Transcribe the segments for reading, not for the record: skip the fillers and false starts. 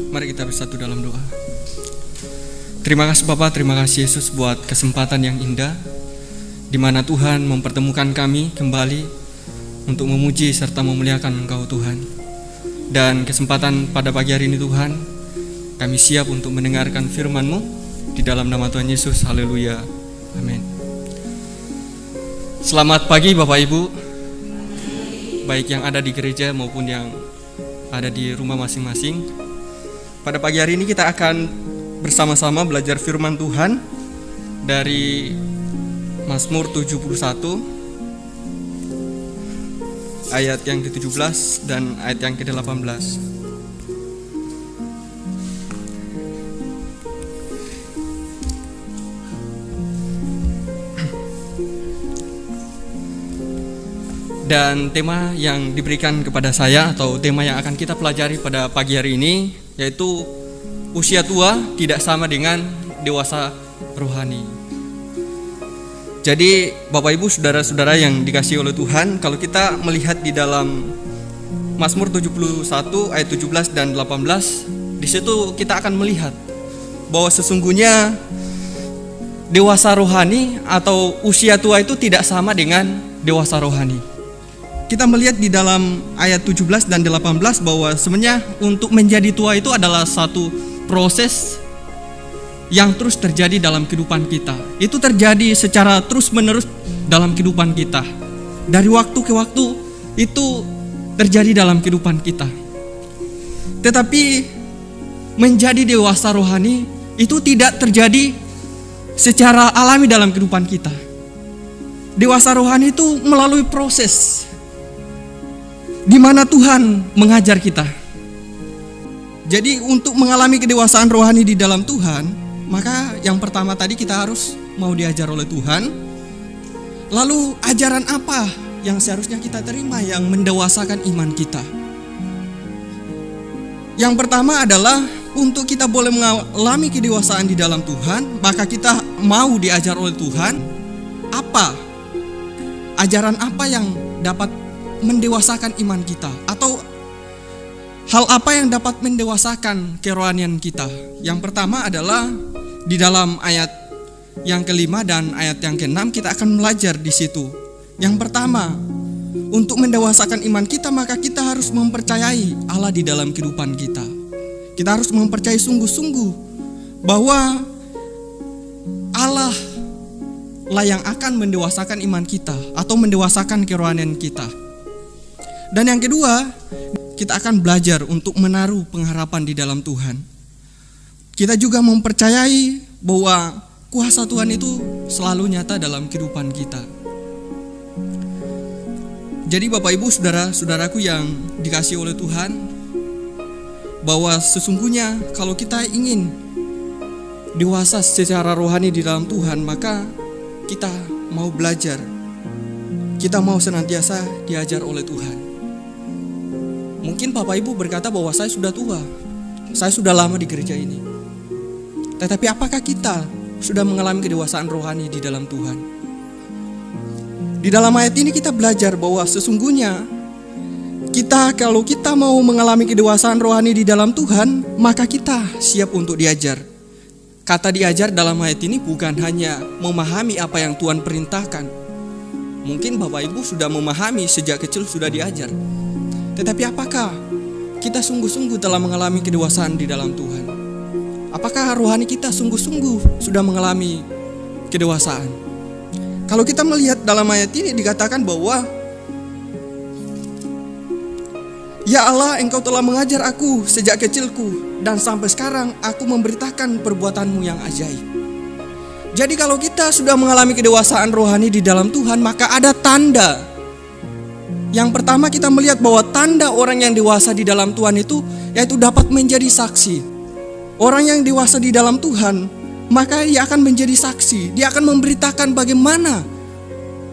Mari kita bersatu dalam doa. Terima kasih Bapa, terima kasih Yesus buat kesempatan yang indah di mana Tuhan mempertemukan kami kembali untuk memuji serta memuliakan Engkau Tuhan. Dan kesempatan pada pagi hari ini Tuhan, kami siap untuk mendengarkan firman-Mu di dalam nama Tuhan Yesus. Haleluya. Amin. Selamat pagi Bapak Ibu, baik yang ada di gereja maupun yang ada di rumah masing-masing. Pada pagi hari ini kita akan bersama-sama belajar firman Tuhan dari Mazmur 71 ayat yang ke-17 dan ayat yang ke-18. Dan tema yang diberikan kepada saya atau tema yang akan kita pelajari pada pagi hari ini yaitu usia tua tidak sama dengan dewasa rohani. Jadi Bapak Ibu saudara-saudara yang dikasihi oleh Tuhan, kalau kita melihat di dalam Mazmur 71 ayat 17 dan 18, di situ kita akan melihat bahwa sesungguhnya dewasa rohani atau usia tua itu tidak sama dengan dewasa rohani. Kita melihat di dalam ayat 17 dan 18 bahwa sebenarnya untuk menjadi tua itu adalah satu proses yang terus terjadi dalam kehidupan kita. Itu terjadi secara terus-menerus dalam kehidupan kita. Dari waktu ke waktu itu terjadi dalam kehidupan kita. Tetapi menjadi dewasa rohani itu tidak terjadi secara alami dalam kehidupan kita. Dewasa rohani itu melalui proses di mana Tuhan mengajar kita. Jadi untuk mengalami kedewasaan rohani di dalam Tuhan, maka yang pertama tadi kita harus mau diajar oleh Tuhan. Lalu ajaran apa yang seharusnya kita terima yang mendewasakan iman kita? Yang pertama adalah untuk kita boleh mengalami kedewasaan di dalam Tuhan, maka kita mau diajar oleh Tuhan. Apa? Ajaran apa yang dapat mendewasakan iman kita, atau hal apa yang dapat mendewasakan kerohanian kita? Yang pertama adalah di dalam ayat yang kelima dan ayat yang keenam kita akan belajar di situ. Yang pertama, untuk mendewasakan iman kita maka kita harus mempercayai Allah di dalam kehidupan kita. Kita harus mempercayai sungguh-sungguh bahwa Allah lah yang akan mendewasakan iman kita atau mendewasakan kerohanian kita. Dan yang kedua, kita akan belajar untuk menaruh pengharapan di dalam Tuhan. Kita juga mempercayai bahwa kuasa Tuhan itu selalu nyata dalam kehidupan kita. Jadi Bapak Ibu saudara-saudaraku yang dikasihi oleh Tuhan, bahwa sesungguhnya kalau kita ingin dewasa secara rohani di dalam Tuhan, maka kita mau belajar. Kita mau senantiasa diajar oleh Tuhan. Mungkin Bapak Ibu berkata bahwa saya sudah tua, saya sudah lama di gereja ini. Tetapi apakah kita sudah mengalami kedewasaan rohani di dalam Tuhan? Di dalam ayat ini kita belajar bahwa sesungguhnya kalau kita mau mengalami kedewasaan rohani di dalam Tuhan, maka kita siap untuk diajar. Kata diajar dalam ayat ini bukan hanya memahami apa yang Tuhan perintahkan. Mungkin Bapak Ibu sudah memahami sejak kecil sudah diajar. Tetapi apakah kita sungguh-sungguh telah mengalami kedewasaan di dalam Tuhan? Apakah rohani kita sungguh-sungguh sudah mengalami kedewasaan? Kalau kita melihat dalam ayat ini dikatakan bahwa Ya Allah, Engkau telah mengajar aku sejak kecilku, dan sampai sekarang aku memberitakan perbuatanmu yang ajaib. Jadi kalau kita sudah mengalami kedewasaan rohani di dalam Tuhan, maka ada tanda. Yang pertama kita melihat bahwa tanda orang yang dewasa di dalam Tuhan itu yaitu dapat menjadi saksi. Orang yang dewasa di dalam Tuhan, maka dia akan menjadi saksi. Dia akan memberitakan bagaimana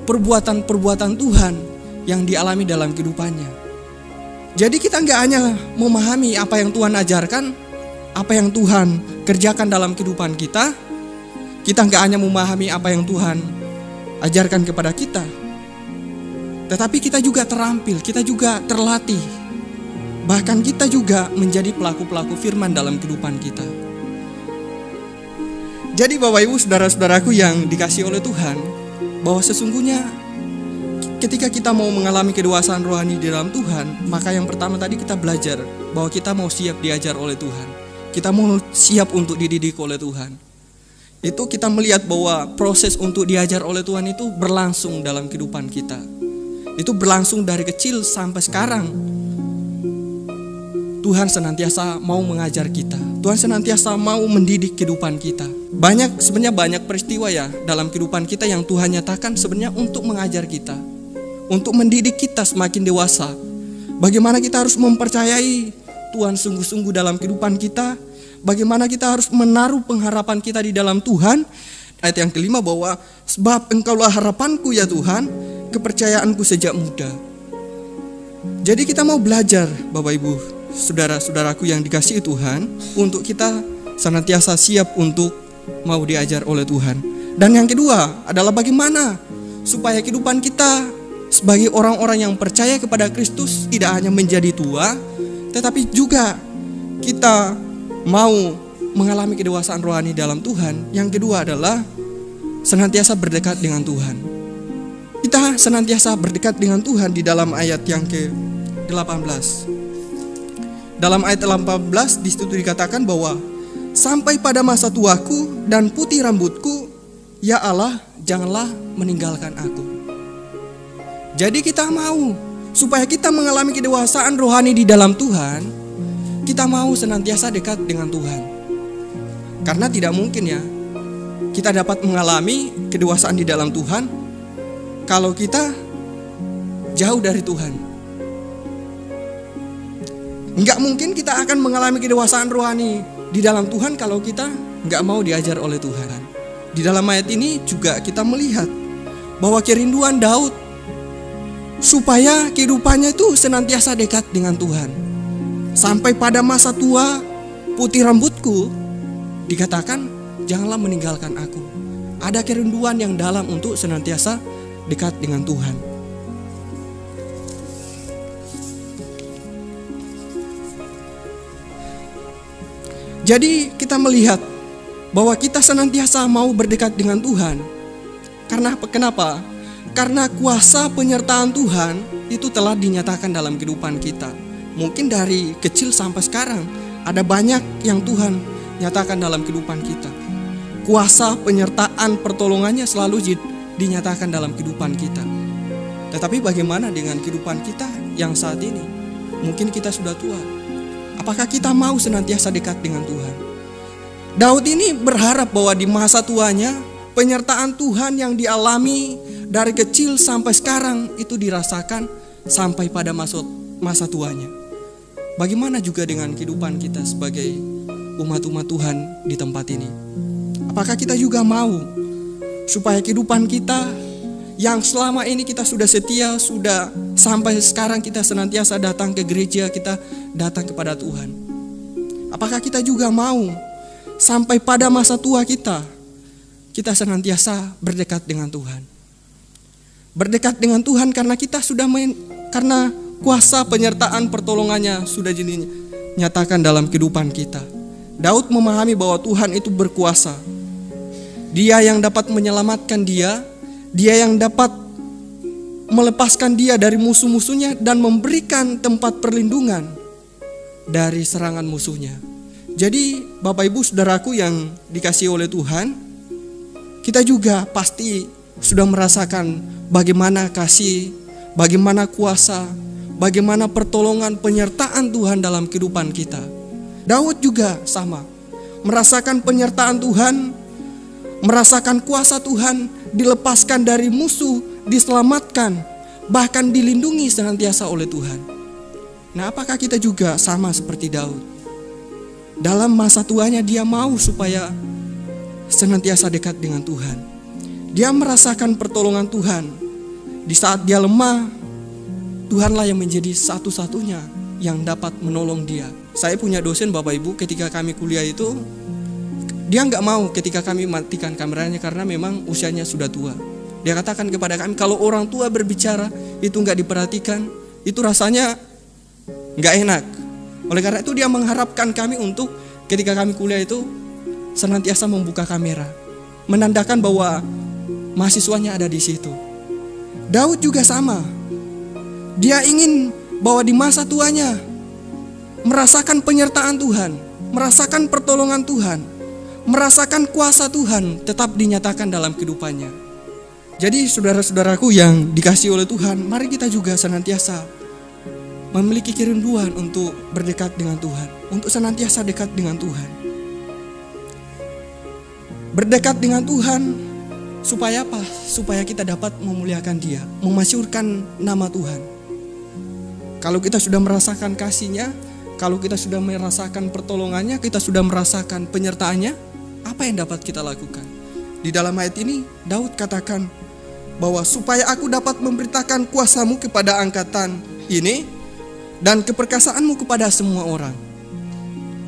perbuatan-perbuatan Tuhan yang dialami dalam kehidupannya. Jadi kita nggak hanya memahami apa yang Tuhan ajarkan, apa yang Tuhan kerjakan dalam kehidupan kita. Kita nggak hanya memahami apa yang Tuhan ajarkan kepada kita, tetapi kita juga terampil, kita juga terlatih. Bahkan kita juga menjadi pelaku-pelaku firman dalam kehidupan kita. Jadi Bapak Ibu saudara-saudaraku yang dikasihi oleh Tuhan, bahwa sesungguhnya ketika kita mau mengalami kedewasaan rohani di dalam Tuhan, maka yang pertama tadi kita belajar bahwa kita mau siap diajar oleh Tuhan. Kita mau siap untuk dididik oleh Tuhan. Itu kita melihat bahwa proses untuk diajar oleh Tuhan itu berlangsung dalam kehidupan kita. Itu berlangsung dari kecil sampai sekarang. Tuhan senantiasa mau mengajar kita. Tuhan senantiasa mau mendidik kehidupan kita. Sebenarnya banyak peristiwa ya dalam kehidupan kita yang Tuhan nyatakan sebenarnya untuk mengajar kita, untuk mendidik kita semakin dewasa. Bagaimana kita harus mempercayai Tuhan sungguh-sungguh dalam kehidupan kita. Bagaimana kita harus menaruh pengharapan kita di dalam Tuhan. Ayat yang kelima bahwa sebab Engkaulah harapanku ya Tuhan, kepercayaanku sejak muda. Jadi kita mau belajar Bapak Ibu, saudara-saudaraku yang dikasihi Tuhan, untuk kita senantiasa siap untuk mau diajar oleh Tuhan. Dan yang kedua adalah bagaimana supaya kehidupan kita sebagai orang-orang yang percaya kepada Kristus tidak hanya menjadi tua, tetapi juga kita mau mengalami kedewasaan rohani dalam Tuhan. Yang kedua adalah senantiasa berdekat dengan Tuhan. Kita senantiasa berdekat dengan Tuhan di dalam ayat yang ke-18. Dalam ayat 18 di situ dikatakan bahwa sampai pada masa tuaku dan putih rambutku, ya Allah, janganlah meninggalkan aku. Jadi kita mau supaya kita mengalami kedewasaan rohani di dalam Tuhan, kita mau senantiasa dekat dengan Tuhan. Karena tidak mungkin ya kita dapat mengalami kedewasaan di dalam Tuhan kalau kita jauh dari Tuhan. Enggak mungkin kita akan mengalami kedewasaan rohani di dalam Tuhan kalau kita enggak mau diajar oleh Tuhan. Di dalam ayat ini juga kita melihat bahwa kerinduan Daud supaya kehidupannya itu senantiasa dekat dengan Tuhan. Sampai pada masa tua putih rambutku, dikatakan janganlah meninggalkan aku. Ada kerinduan yang dalam untuk senantiasa dekat dengan Tuhan. Jadi kita melihat bahwa kita senantiasa mau berdekat dengan Tuhan. Kenapa? Karena kuasa penyertaan Tuhan itu telah dinyatakan dalam kehidupan kita. Mungkin dari kecil sampai sekarang ada banyak yang Tuhan nyatakan dalam kehidupan kita. Kuasa penyertaan pertolongannya selalu dinyatakan dalam kehidupan kita. Tetapi bagaimana dengan kehidupan kita yang saat ini? Mungkin kita sudah tua. Apakah kita mau senantiasa dekat dengan Tuhan? Daud ini berharap bahwa di masa tuanya penyertaan Tuhan yang dialami dari kecil sampai sekarang itu dirasakan sampai pada masa tuanya. Bagaimana juga dengan kehidupan kita sebagai umat-umat Tuhan di tempat ini? Apakah kita juga mau supaya kehidupan kita yang selama ini kita sudah setia, sudah sampai sekarang kita senantiasa datang ke gereja, kita datang kepada Tuhan. Apakah kita juga mau sampai pada masa tua kita senantiasa berdekat dengan Tuhan? Berdekat dengan Tuhan karena kita sudah karena kuasa penyertaan pertolongannya sudah dinyatakan dalam kehidupan kita. Daud memahami bahwa Tuhan itu berkuasa. Dia yang dapat menyelamatkan dia yang dapat melepaskan dia dari musuh-musuhnya dan memberikan tempat perlindungan dari serangan musuhnya. Jadi Bapak Ibu saudaraku yang dikasihi oleh Tuhan, kita juga pasti sudah merasakan bagaimana kasih, bagaimana kuasa, bagaimana pertolongan penyertaan Tuhan dalam kehidupan kita. Daud juga sama, merasakan penyertaan Tuhan, merasakan kuasa Tuhan, dilepaskan dari musuh, diselamatkan, bahkan dilindungi senantiasa oleh Tuhan. Nah, apakah kita juga sama seperti Daud? Dalam masa tuanya dia mau supaya senantiasa dekat dengan Tuhan. Dia merasakan pertolongan Tuhan. Di saat dia lemah, Tuhanlah yang menjadi satu-satunya yang dapat menolong dia. Saya punya dosen Bapak Ibu, ketika kami kuliah itu dia nggak mau ketika kami matikan kameranya karena memang usianya sudah tua. Dia katakan kepada kami, kalau orang tua berbicara itu nggak diperhatikan, itu rasanya nggak enak. Oleh karena itu dia mengharapkan kami untuk ketika kami kuliah itu senantiasa membuka kamera, menandakan bahwa mahasiswanya ada di situ. Daud juga sama. Dia ingin bahwa di masa tuanya merasakan penyertaan Tuhan, merasakan pertolongan Tuhan, merasakan kuasa Tuhan tetap dinyatakan dalam kehidupannya. Jadi saudara-saudaraku yang dikasihi oleh Tuhan, mari kita juga senantiasa memiliki kerinduan untuk berdekat dengan Tuhan, untuk senantiasa dekat dengan Tuhan. Berdekat dengan Tuhan supaya apa? Supaya kita dapat memuliakan Dia, memasyurkan nama Tuhan. Kalau kita sudah merasakan kasih-Nya, kalau kita sudah merasakan pertolongannya, kita sudah merasakan penyertaannya, apa yang dapat kita lakukan? Di dalam ayat ini Daud katakan bahwa supaya aku dapat memberitakan kuasa-Mu kepada angkatan ini dan keperkasaanmu kepada semua orang.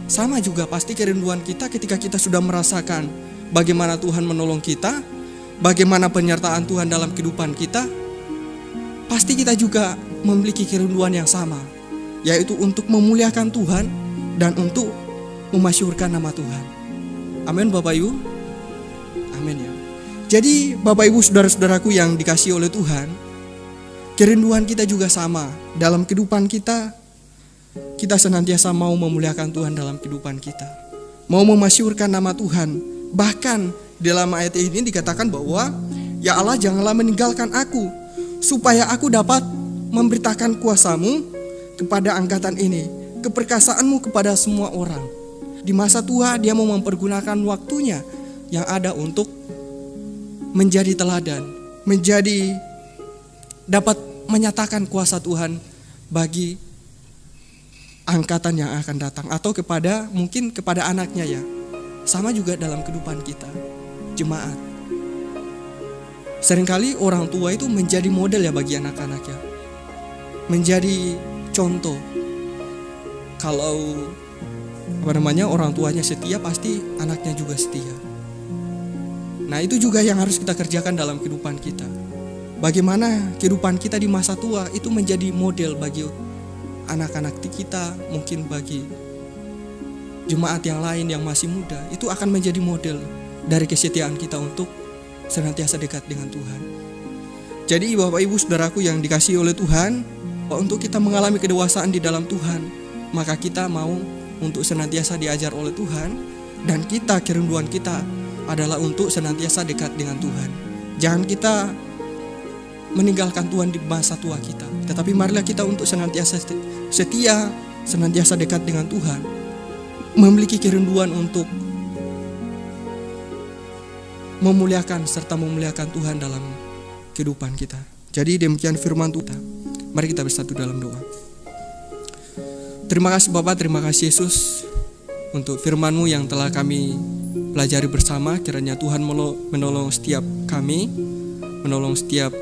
Sama juga pasti kerinduan kita ketika kita sudah merasakan bagaimana Tuhan menolong kita, bagaimana penyertaan Tuhan dalam kehidupan kita, pasti kita juga memiliki kerinduan yang sama, yaitu untuk memuliakan Tuhan dan untuk memasyurkan nama Tuhan. Amin Bapak Ibu. Amin ya. Jadi Bapak Ibu saudara-saudaraku yang dikasihi oleh Tuhan, kerinduan kita juga sama. Dalam kehidupan kita, kita senantiasa mau memuliakan Tuhan dalam kehidupan kita, mau memasyurkan nama Tuhan. Bahkan dalam ayat ini dikatakan bahwa ya Allah, janganlah meninggalkan aku, supaya aku dapat memberitakan kuasa-Mu kepada angkatan ini, keperkasaanmu kepada semua orang. Di masa tua dia mau mempergunakan waktunya yang ada untuk menjadi teladan, menjadi dapat menyatakan kuasa Tuhan bagi angkatan yang akan datang, atau mungkin kepada anaknya ya. Sama juga dalam kehidupan kita, jemaat. Seringkali orang tua itu menjadi model ya bagi anak-anaknya, menjadi contoh. Kalau orang tuanya setia, pasti anaknya juga setia. Nah, itu juga yang harus kita kerjakan dalam kehidupan kita. Bagaimana kehidupan kita di masa tua itu menjadi model bagi anak-anak kita, mungkin bagi jemaat yang lain yang masih muda, itu akan menjadi model dari kesetiaan kita untuk senantiasa dekat dengan Tuhan. Jadi Bapak Ibu saudaraku yang dikasihi oleh Tuhan, untuk kita mengalami kedewasaan di dalam Tuhan, maka kita mau untuk senantiasa diajar oleh Tuhan, dan kerinduan kita adalah untuk senantiasa dekat dengan Tuhan. Jangan kita meninggalkan Tuhan di masa tua kita, tetapi marilah kita untuk senantiasa setia, senantiasa dekat dengan Tuhan, memiliki kerinduan untuk memuliakan serta memuliakan Tuhan dalam kehidupan kita. Jadi demikian firman Tuhan. Mari kita bersatu dalam doa. Terima kasih Bapak, terima kasih Yesus untuk firman-Mu yang telah kami pelajari bersama. Kiranya Tuhan menolong setiap kami, menolong setiap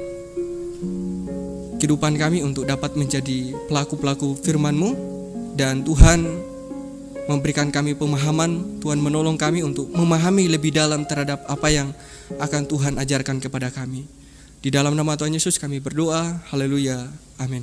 kehidupan kami untuk dapat menjadi pelaku-pelaku firman-Mu, dan Tuhan memberikan kami pemahaman. Tuhan menolong kami untuk memahami lebih dalam terhadap apa yang akan Tuhan ajarkan kepada kami. Di dalam nama Tuhan Yesus kami berdoa. Haleluya. Amin.